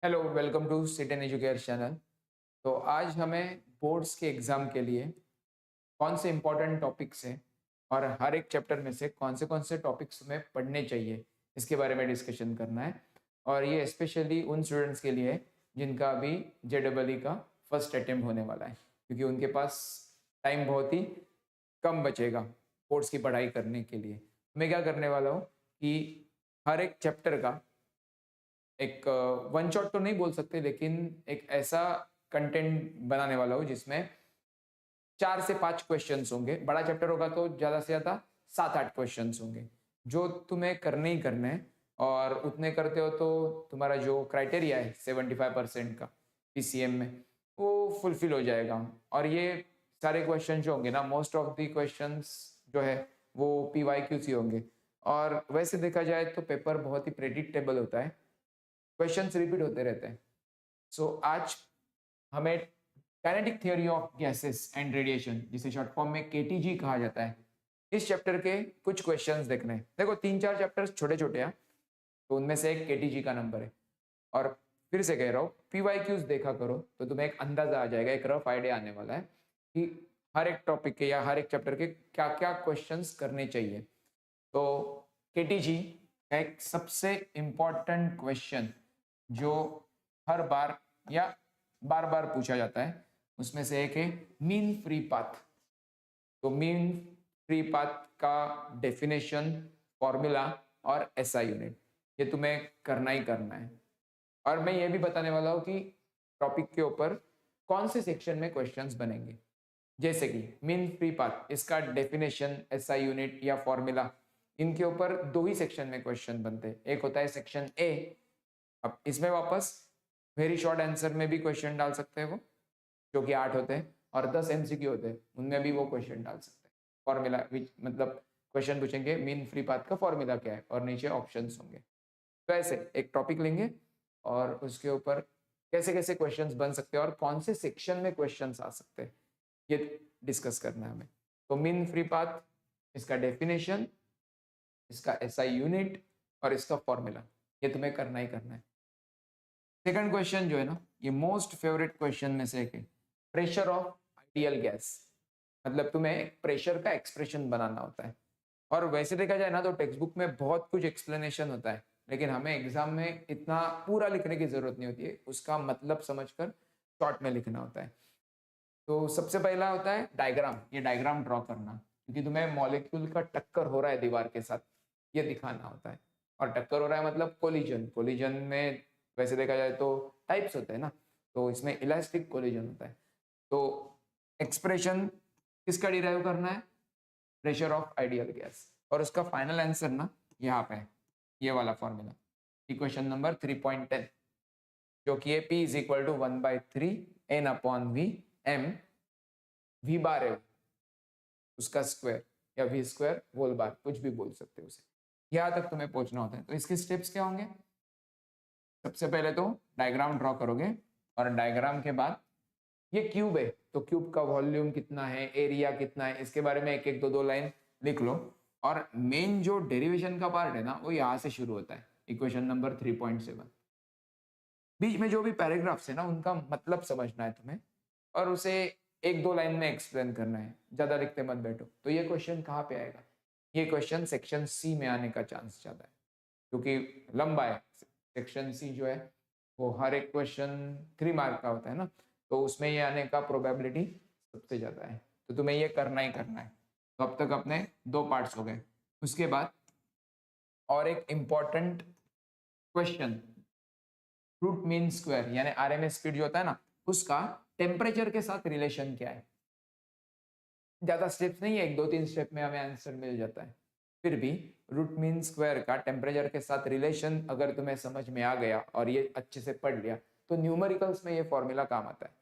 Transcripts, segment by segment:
Hello, welcome to sit and educare channel. तो आज हमें बोर्ड्स के एग्ज़ाम के लिए कौन से इम्पोर्टेंट टॉपिक्स हैं और हर एक चैप्टर में से कौन से टॉपिक्स हमें पढ़ने चाहिए, इसके बारे में डिस्कशन करना है। और ये स्पेशली उन स्टूडेंट्स के लिए है जिनका अभी जेडबलई का फर्स्ट अटेम्प्ट होने वाला है, क्योंकि उनके पास टाइम बहुत ही कम बचेगा बोर्ड्स की पढ़ाई करने के लिए। मैं क्या करने वाला हूँ कि हर एक चैप्टर का एक वन शॉट तो नहीं बोल सकते, लेकिन एक ऐसा कंटेंट बनाने वाला हूँ जिसमें 4 से 5 क्वेश्चंस होंगे। बड़ा चैप्टर होगा तो ज़्यादा से ज़्यादा 7-8 क्वेश्चंस होंगे, जो तुम्हें करने ही करने हैं। और उतने करते हो तो तुम्हारा जो क्राइटेरिया है 75% का पीसीएम में, वो फुलफिल हो जाएगा। और ये सारे क्वेश्चन जो होंगे ना, मोस्ट ऑफ द क्वेश्चंस जो है वो पीवाईक्यूज ही होंगे। और वैसे देखा जाए तो पेपर बहुत ही प्रेडिक्टेबल होता है, क्वेश्चंस रिपीट होते रहते हैं। सो आज हमें kinetic theory of gases and radiation, जिसे शॉर्ट फॉर्म में केटीजी कहा जाता है, इस चैप्टर के कुछ क्वेश्चंस देखने हैं। देखो, 3-4 चैप्टर्स छोटे छोटे हैं, तो उनमें से एक केटीजी का नंबर है। और फिर से कह रहा हूँ, पीवाईक्यूज देखा करो तो तुम्हें एक अंदाजा आ जाएगा, एक रफ आइडिया आने वाला है कि हर एक टॉपिक के या हर एक चैप्टर के क्या क्या क्वेश्चंस करने चाहिए। तो केटीजी का एक सबसे इम्पॉर्टेंट क्वेश्चन जो हर बार या बार बार पूछा जाता है, उसमें से एक है मीन फ्री पाथ। तो मीन फ्री पाथ का डेफिनेशन, फॉर्मूला और एसआई यूनिट, ये तुम्हें करना ही करना है। और मैं ये भी बताने वाला हूँ कि टॉपिक के ऊपर कौन से सेक्शन में क्वेश्चंस बनेंगे। जैसे कि मीन फ्री पाथ, इसका डेफिनेशन, एसआई यूनिट या फॉर्मूला, इनके ऊपर दो ही सेक्शन में क्वेश्चन बनते हैं। एक होता है सेक्शन ए। अब इसमें वापस वेरी शॉर्ट आंसर में भी क्वेश्चन डाल सकते हैं वो, जो कि 8 होते हैं, और 10 एमसीक्यू होते हैं, उनमें भी वो क्वेश्चन डाल सकते हैं। फॉर्मूला मतलब क्वेश्चन पूछेंगे मीन फ्री पाथ का फॉर्मूला क्या है, और नीचे ऑप्शंस होंगे। तो ऐसे एक टॉपिक लेंगे और उसके ऊपर कैसे कैसे क्वेश्चंस बन सकते हैं और कौन से सेक्शन में क्वेश्चंस आ सकते हैं, ये डिस्कस करना है हमें। तो मीन फ्री पाथ, इसका डेफिनेशन, इसका एसआई यूनिट और इसका फॉर्मूला, ये तुम्हें करना ही करना है। सेकंड क्वेश्चन जो है ना, ये मोस्ट फेवरेट क्वेश्चन में से एक है, प्रेशर ऑफ आइडियल गैस। मतलब तुम्हें एक प्रेशर का एक्सप्रेशन बनाना होता है। और वैसे देखा जाए ना तो टेक्स्ट बुक में बहुत कुछ एक्सप्लेनेशन होता है, लेकिन हमें एग्जाम में इतना पूरा लिखने की जरूरत नहीं होती है, उसका मतलब समझकर शॉर्ट में लिखना होता है। तो सबसे पहला होता है डायग्राम। ये डायग्राम ड्रॉ करना, क्योंकि तुम्हें मॉलिक्यूल का टक्कर हो रहा है दीवार के साथ, ये दिखाना होता है। और टक्कर हो रहा है मतलब कोलिजन। कोलिजन में वैसे देखा जाए तो टाइप्स होते हैं ना, तो इसमें इलास्टिक कोलिजन होता है। तो एक्सप्रेशन किसका डिराइव करना है? Pressure of ideal gas. और उसका फाइनल आंसर ना यहाँ पे है, ये वाला फॉर्मूला, इक्वेशन नंबर 3.10, जो कि है P is equal to 1/3 N upon V M, V bar है उसका स्क्वायर, या V स्क्वायर होल बार, कुछ भी बोल सकते हो उसे। यहाँ तक तुम्हें पहुंचना होता है। तो इसके स्टेप्स क्या होंगे? सबसे पहले तो डायग्राम ड्रॉ करोगे, और डायग्राम के बाद ये क्यूब है, तो क्यूब का वॉल्यूम कितना है, एरिया कितना है, इसके बारे में एक एक दो दो लाइन लिख लो। और मेन जो डेरिवेशन का पार्ट है ना, वो यहाँ से शुरू होता है, इक्वेशन नंबर 3.7। बीच में जो भी पैराग्राफ्स है ना, उनका मतलब समझना है तुम्हें, और उसे एक दो लाइन में एक्सप्लेन करना है, ज्यादा लिखते मत बैठो। तो ये क्वेश्चन कहाँ पे आएगा? ये क्वेश्चन सेक्शन सी में आने का चांस ज्यादा है, क्योंकि लंबा है। सेक्शन सी जो है वो हर एक क्वेश्चन 3 मार्क का होता है ना, तो उसमें ये आने का प्रोबेबिलिटी सबसे ज्यादा है। तो तुम्हें ये करना ही करना है। तो अब तक अपने दो पार्ट्स हो गए। उसके बाद और एक important question, root mean square यानी आरएमएस स्पीड जो होता है ना, उसका टेम्परेचर के साथ रिलेशन क्या है। ज्यादा स्टेप्स नहीं है, एक दो तीन स्टेप में हमें आंसर मिल जाता है। फिर भी रूट मीन स्क्वायर का टेम्परेचर के साथ रिलेशन अगर तुम्हें समझ में आ गया और ये अच्छे से पढ़ लिया, तो न्यूमेरिकल्स में ये फॉर्मूला काम आता है।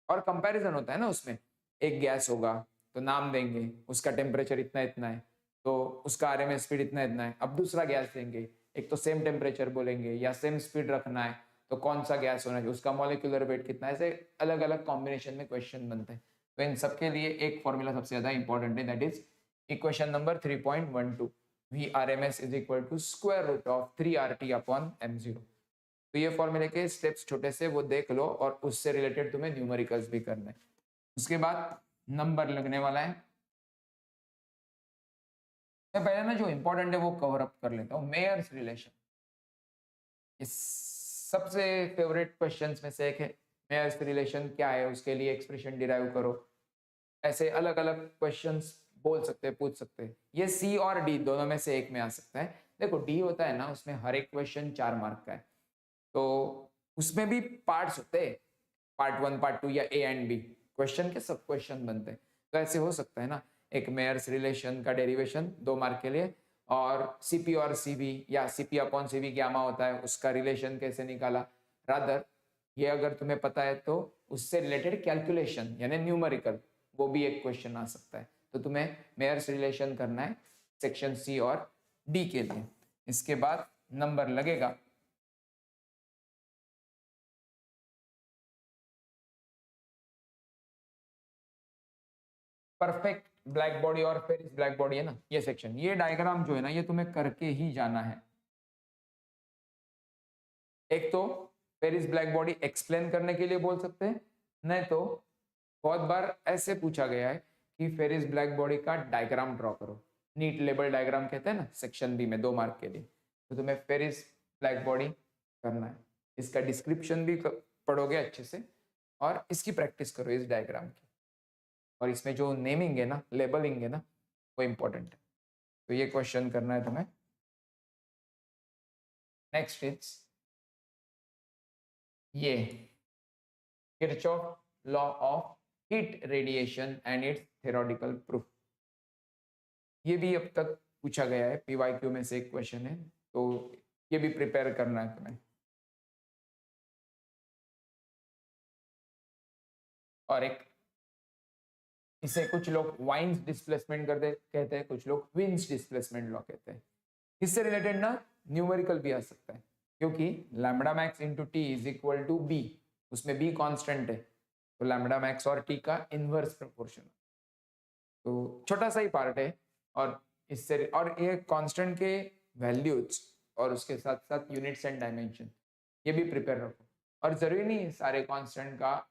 और कंपैरिजन होता है ना उसमें, एक गैस होगा तो नाम देंगे, उसका टेम्परेचर इतना इतना है, तो उसका आरएमएस स्पीड इतना इतना है। अब दूसरा गैस देंगे, एक तो सेम टेम्परेचर बोलेंगे या सेम स्पीड रखना है, तो कौन सा गैस होना चाहिए, उसका मॉलिक्यूलर वेट कितना है। ऐसे अलग अलग कॉम्बिनेशन में क्वेश्चन बनते हैं। तो इन सबके लिए एक फॉर्मूला सबसे ज्यादा इंपॉर्टेंट है, that is equation number 3.12, V R M S is equal to square root of 3 RT upon M0। तो ये फॉर्मूले के स्टेप्स छोटे से वो देख लो और उससे रिलेटेड तुम्हें न्यूमेरिकल्स भी करने। उसके बाद नंबर लगने वाला है। मैं पहले ना जो इंपॉर्टेंट है वो कवर अप कर लेता हूँ। मेयर्स रिलेशन इस सबसे फेवरेट क्वेश्चंस में से एक है। मेयर्स रिलेशन क्या है, उसके लिए एक्सप्रेशन डिराइव करो। ऐसे अलग अलग क्वेश्चंस बोल सकते हैं, पूछ सकते हैं। ये सी और डी दोनों में से एक में आ सकता है। देखो डी होता है ना, उसमें हर एक क्वेश्चन 4 मार्क का है, तो उसमें भी पार्ट्स होते हैं, पार्ट 1 पार्ट 2 या ए एंड बी। क्वेश्चन के सब क्वेश्चन बनते हैं, तो ऐसे हो सकता है ना। एक मेयर्स रिलेशन का डेरिवेशन 2 मार्क के लिए, और सीपी और सीवी या सीपी अपॉन सीवी गामा होता है, उसका रिलेशन कैसे निकाला। रादर ये अगर तुम्हें पता है तो उससे रिलेटेड कैलकुलेशन यानी न्यूमेरिकल, वो भी एक क्वेश्चन आ सकता है। तो तुम्हें मेयर्स रिलेशन करना है सेक्शन सी और डी के लिए। इसके बाद नंबर लगेगा। परफेक्ट ब्लैक बॉडी और फेरिस ब्लैक बॉडी है ना, ये सेक्शन, ये डायग्राम जो है ना, ये तुम्हें करके ही जाना है। एक तो फेरिस ब्लैक बॉडी एक्सप्लेन करने के लिए बोल सकते हैं, नहीं तो बहुत बार ऐसे पूछा गया है कि फेरिस ब्लैक बॉडी का डायग्राम ड्रॉ करो। नीट लेबल डायग्राम कहते हैं ना सेक्शन बी में 2 मार्क के लिए। तो तुम्हें फेरिस ब्लैक बॉडी करना है, इसका डिस्क्रिप्शन भी पढ़ोगे अच्छे से, और इसकी प्रैक्टिस करो इस डायग्राम की। और इसमें जो नेमिंग है ना, लेबलिंग है ना, वो इम्पोर्टेंट है। तो ये क्वेश्चन करना है तुम्हें। नेक्स्ट इज ये Kirchhoff law of heat radiation and it's theoretical proof. ये भी अब तक पूछा गया है, पीवाईक्यू में से एक क्वेश्चन है, तो ये भी प्रिपेयर करना है तुम्हें। और एक इसे कुछ लोग वाइन्स डिस्प्लेसमेंट करते कहते हैं, कुछ लोग विंस डिस्प्लेसमेंट लॉ कहते हैं। इससे रिलेटेड ना न्यूमेरिकल भी आ सकता है, क्योंकि lambda max into T is equal to B, उसमें बी कांस्टेंट है, तो लैम्बडा मैक्स और टी का इनवर्स प्रोपोर्शन। तो छोटा सा ही पार्ट है, और इससे और ये कांस्टेंट के वैल्यूज और उसके साथ साथ यूनिट्स एंड डायमेंशन, ये भी प्रिपेयर रखो। और जरूरी नहीं है सारे कांस्टेंट का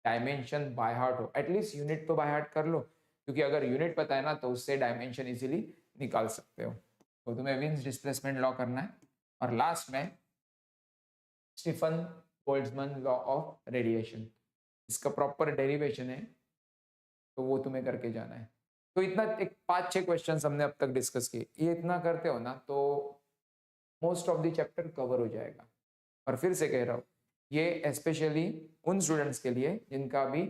डायमेंशन बाय हार्ट हो, एटलीस्ट यूनिट तो बाय हार्ट कर लो, क्योंकि अगर यूनिट पता है ना तो उससे डायमेंशन इजीली निकाल सकते हो। तो तुम्हें विंस डिस्प्लेसमेंट लॉ करना है। और लास्ट में Stefan Boltzmann law of radiation, इसका प्रॉपर डेरिवेशन है, तो वो तुम्हें करके जाना है। तो इतना एक 5-6 क्वेश्चन हमने अब तक डिस्कस किए, ये इतना करते हो ना तो most of the chapter cover हो जाएगा। और फिर से कह रहा हूँ, ये स्पेशली उन स्टूडेंट्स के लिए जिनका भी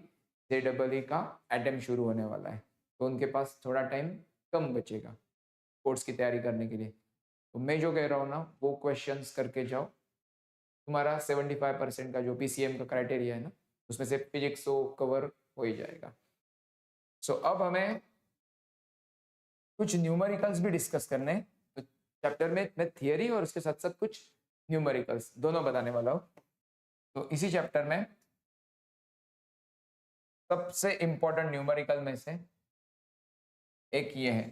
JEE का अटेम्प्ट शुरू होने वाला है, तो उनके पास थोड़ा टाइम कम बचेगा कोर्स की तैयारी करने के लिए। तो मैं जो कह रहा हूँ ना, वो क्वेश्चंस करके जाओ। तुम्हारा 75% का जो PCM का क्राइटेरिया है ना, उसमें से फिजिक्स तो कवर हो ही जाएगा। सो अब हमें कुछ न्यूमेरिकल्स भी डिस्कस करने हैं। तो चैप्टर में मैं थियरी और उसके साथ साथ कुछ न्यूमेरिकल्स दोनों बताने वाला हूँ। तो इसी चैप्टर में सबसे इंपॉर्टेंट न्यूमेरिकल में से एक ये है,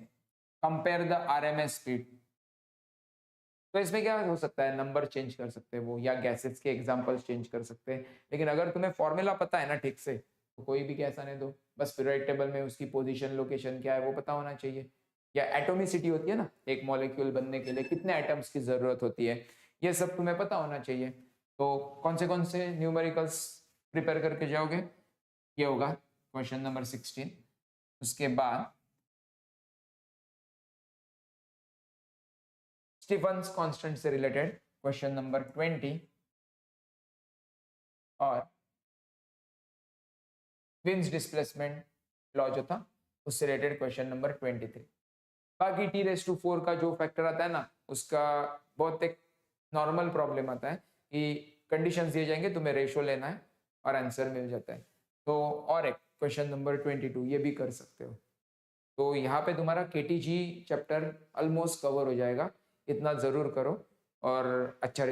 कंपेयर द RMS स्पीड। तो इसमें क्या हो सकता है, नंबर चेंज कर सकते हैं वो, या गैसेस के एग्जांपल्स चेंज कर सकते हैं। लेकिन अगर तुम्हें फॉर्मूला पता है ना ठीक से, तो कोई भी गैस आने दो, बस पीरियोडिक टेबल में उसकी पोजीशन लोकेशन क्या है वो पता होना चाहिए। या एटोमिसिटी होती है ना, एक मॉलिक्यूल बनने के लिए कितने एटम्स की जरूरत होती है, ये सब तुम्हें पता होना चाहिए। तो कौन से न्यूमेरिकल्स प्रिपेयर करके जाओगे, ये होगा क्वेश्चन नंबर 16। उसके बाद स्टीफन्स कांस्टेंट से रिलेटेड क्वेश्चन नंबर 20, और विंस डिस्प्लेसमेंट लॉ जो था उससे रिलेटेड क्वेश्चन नंबर 23। बाकी T⁴ का जो फैक्टर आता है ना, उसका बहुत एक नॉर्मल प्रॉब्लम आता है कि कंडीशंस दिए जाएंगे, तुम्हें रेशो लेना है और आंसर मिल जाता है। तो और एक क्वेश्चन नंबर 22 ये भी कर सकते हो। तो यहाँ पे तुम्हारा KTG चैप्टर ऑलमोस्ट कवर हो जाएगा, इतना जरूर करो और अच्छा